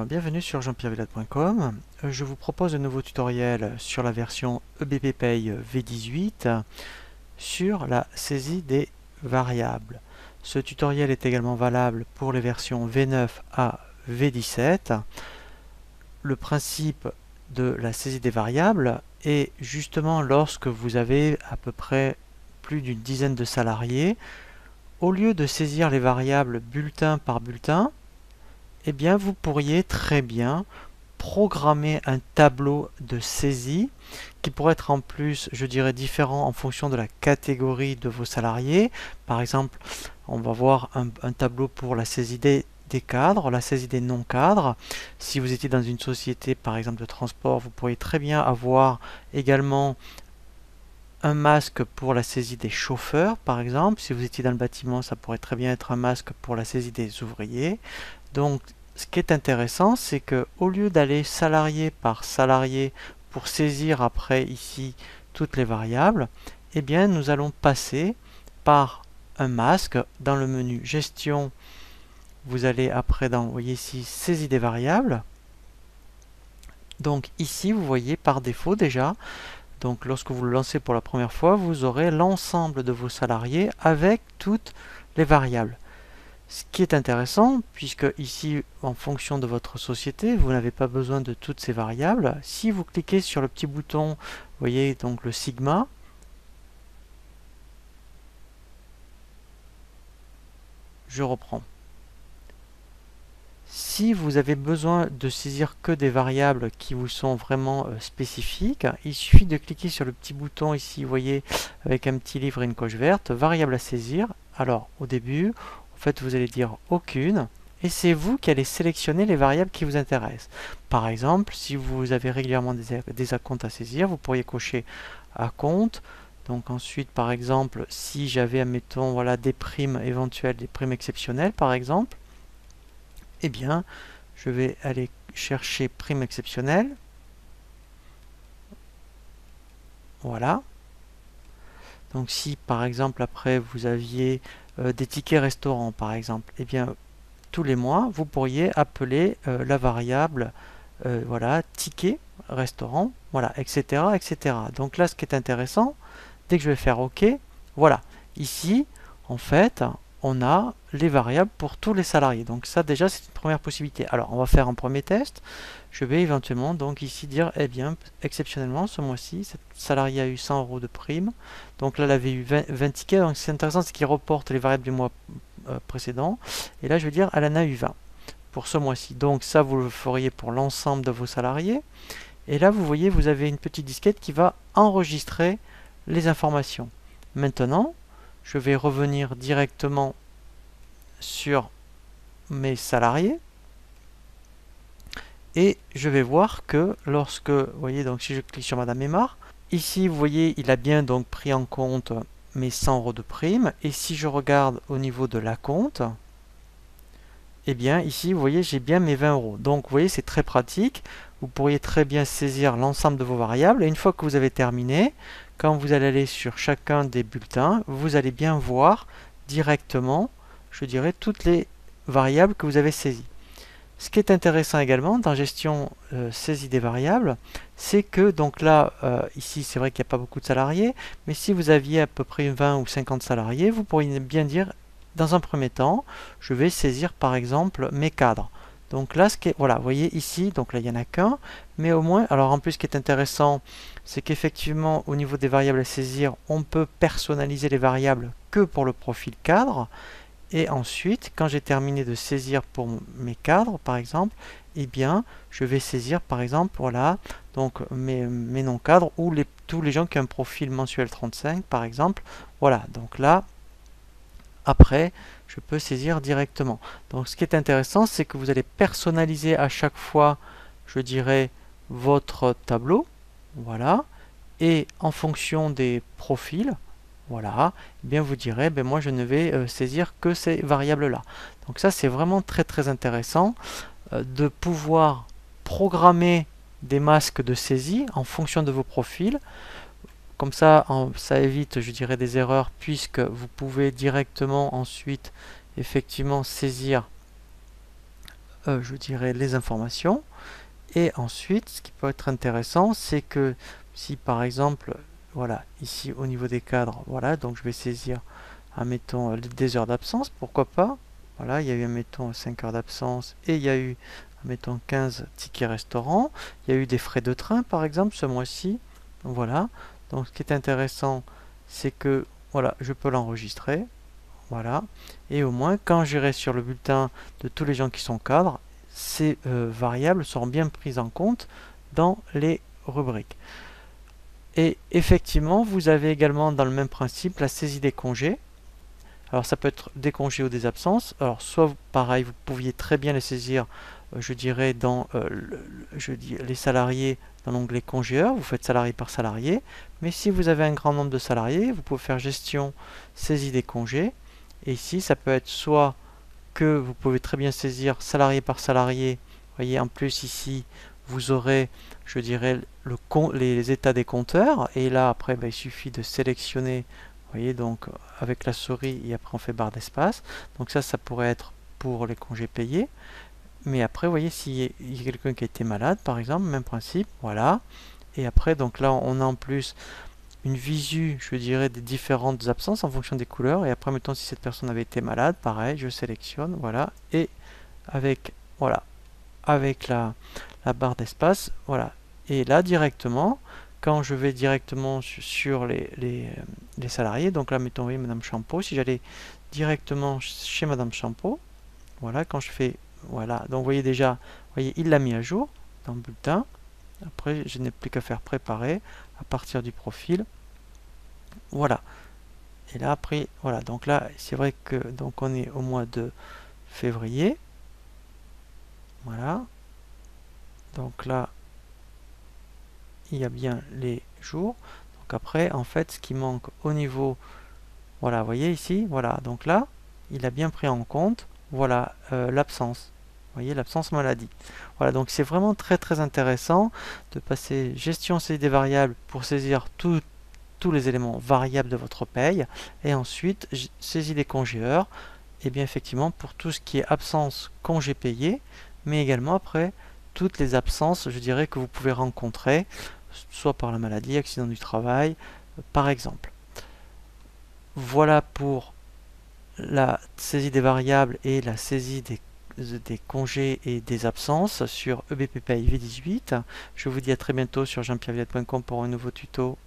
Bienvenue sur jean-pierre-villade.com. Je vous propose un nouveau tutoriel sur la version EBPay V18 sur la saisie des variables. Ce tutoriel est également valable pour les versions V9 à V17. Le principe de la saisie des variables est justement lorsque vous avez à peu près plus d'une dizaine de salariés, au lieu de saisir les variables bulletin par bulletin, eh bien, vous pourriez très bien programmer un tableau de saisie qui pourrait être en plus, je dirais, différent en fonction de la catégorie de vos salariés. Par exemple, on va voir un tableau pour la saisie des cadres, la saisie des non-cadres. Si vous étiez dans une société, par exemple, de transport, vous pourriez très bien avoir également un masque pour la saisie des chauffeurs, par exemple. Si vous étiez dans le bâtiment, ça pourrait très bien être un masque pour la saisie des ouvriers. Donc, ce qui est intéressant, c'est que au lieu d'aller salarié par salarié pour saisir après ici toutes les variables, eh bien, nous allons passer par un masque dans le menu Gestion. Vous allez après dans, vous voyez ici, Saisie des variables. Donc ici, vous voyez par défaut déjà, donc lorsque vous le lancez pour la première fois, vous aurez l'ensemble de vos salariés avec toutes les variables. Ce qui est intéressant, puisque ici, en fonction de votre société, vous n'avez pas besoin de toutes ces variables. Si vous cliquez sur le petit bouton, vous voyez donc le sigma, je reprends. Si vous avez besoin de saisir que des variables qui vous sont vraiment spécifiques, il suffit de cliquer sur le petit bouton ici, vous voyez, avec un petit livre et une coche verte, variable à saisir. Alors, au début, en fait, vous allez dire aucune, et c'est vous qui allez sélectionner les variables qui vous intéressent. Par exemple, si vous avez régulièrement des acomptes à saisir, vous pourriez cocher acompte. Donc ensuite, par exemple, si j'avais, admettons, voilà, des primes éventuelles, des primes exceptionnelles, par exemple, eh bien, je vais aller chercher prime exceptionnelle. Voilà. Donc si par exemple après vous aviez des tickets restaurants par exemple, eh bien tous les mois vous pourriez appeler la variable voilà, ticket restaurant, voilà, etc., etc. Donc là ce qui est intéressant, dès que je vais faire OK, voilà, ici en fait on a les variables pour tous les salariés. Donc ça déjà c'est une première possibilité. Alors on va faire un premier test. Je vais éventuellement donc ici dire, eh bien exceptionnellement ce mois-ci, cette salarié a eu 100 € de prime. Donc là elle avait eu 20 tickets. Donc c'est intéressant, c'est qu'il reporte les variables du mois précédent. Et là je vais dire, elle en a eu 20 pour ce mois-ci. Donc ça vous le feriez pour l'ensemble de vos salariés. Et là vous voyez, vous avez une petite disquette qui va enregistrer les informations. Maintenant, je vais revenir directement sur mes salariés et je vais voir que lorsque, vous voyez, donc si je clique sur Madame Aymar, ici vous voyez il a bien donc pris en compte mes 100 € de prime, et si je regarde au niveau de l'acompte, et bien ici vous voyez j'ai bien mes 20 €. Donc vous voyez c'est très pratique, vous pourriez très bien saisir l'ensemble de vos variables, et une fois que vous avez terminé, quand vous allez aller sur chacun des bulletins, vous allez bien voir directement, je dirais, toutes les variables que vous avez saisies. Ce qui est intéressant également dans gestion saisie des variables, c'est que donc là, ici c'est vrai qu'il n'y a pas beaucoup de salariés, mais si vous aviez à peu près 20 ou 50 salariés, vous pourriez bien dire, dans un premier temps, je vais saisir par exemple mes cadres. Donc là, voilà, vous voyez ici, donc là il n'y en a qu'un, mais au moins, alors en plus ce qui est intéressant, c'est qu'effectivement au niveau des variables à saisir, on peut personnaliser les variables que pour le profil cadre. Et ensuite, quand j'ai terminé de saisir pour mes cadres, par exemple, eh bien, je vais saisir, par exemple, voilà, donc mes non-cadres ou tous les gens qui ont un profil mensuel 35, par exemple. Voilà, donc là, après, je peux saisir directement. Donc, ce qui est intéressant, c'est que vous allez personnaliser à chaque fois, je dirais, votre tableau. Voilà. Et en fonction des profils, voilà, eh bien vous direz, ben moi je ne vais saisir que ces variables-là. Donc ça c'est vraiment très très intéressant de pouvoir programmer des masques de saisie en fonction de vos profils. Comme ça, ça évite, je dirais, des erreurs, puisque vous pouvez directement ensuite effectivement saisir je dirais, les informations. Et ensuite, ce qui peut être intéressant, c'est que si par exemple, voilà, ici au niveau des cadres, voilà, donc je vais saisir, admettons, des heures d'absence, pourquoi pas. Voilà, il y a eu, admettons, 5 heures d'absence et il y a eu, admettons, 15 tickets restaurants. Il y a eu des frais de train, par exemple, ce mois-ci. Voilà. Donc, ce qui est intéressant, c'est que, voilà, je peux l'enregistrer. Voilà. Et au moins, quand j'irai sur le bulletin de tous les gens qui sont cadres, ces variables seront bien prises en compte dans les rubriques. Et effectivement, vous avez également dans le même principe la saisie des congés. Alors ça peut être des congés ou des absences. Alors soit pareil, vous pouviez très bien les saisir, je dirais, dans les salariés dans l'onglet congés heures, vous faites salarié par salarié. Mais si vous avez un grand nombre de salariés, vous pouvez faire gestion saisie des congés. Et ici, ça peut être soit que vous pouvez très bien saisir salarié par salarié. Vous voyez, en plus ici, vous aurez, je dirais, les états des compteurs. Et là, après, il suffit de sélectionner, vous voyez, donc avec la souris, et après on fait barre d'espace. Donc ça pourrait être pour les congés payés. Mais après, vous voyez, s'il y a quelqu'un qui a été malade, par exemple, même principe, voilà. Et après, donc là, on a en plus une visu, je dirais, des différentes absences en fonction des couleurs. Et après, mettons, si cette personne avait été malade, pareil, je sélectionne, voilà. Et avec, voilà, avec la barre d'espace, voilà. Et là, directement, quand je vais directement sur les salariés, donc là, mettons, vous voyez, Madame Champeau, si j'allais directement chez Madame Champeau, voilà, quand je fais, voilà, donc vous voyez déjà, vous voyez, il l'a mis à jour dans le bulletin. Après, je n'ai plus qu'à faire préparer à partir du profil. Voilà. Et là, après, voilà. Donc là, c'est vrai que donc on est au mois de février. Voilà. Donc là, il y a bien les jours. Donc après, en fait, ce qui manque au niveau, voilà, vous voyez ici, voilà. Donc là, il a bien pris en compte, voilà, l'absence. Vous voyez, l'absence maladie. Voilà, donc c'est vraiment très très intéressant de passer gestion saisie des variables pour saisir tous les éléments variables de votre paye et ensuite saisie des congés heures et bien effectivement pour tout ce qui est absence congé payé mais également après toutes les absences je dirais que vous pouvez rencontrer soit par la maladie, accident du travail par exemple. Voilà pour la saisie des variables et la saisie des congés et des absences sur EBP Pay V18. Je vous dis à très bientôt sur jeanpierrevillette.com pour un nouveau tuto.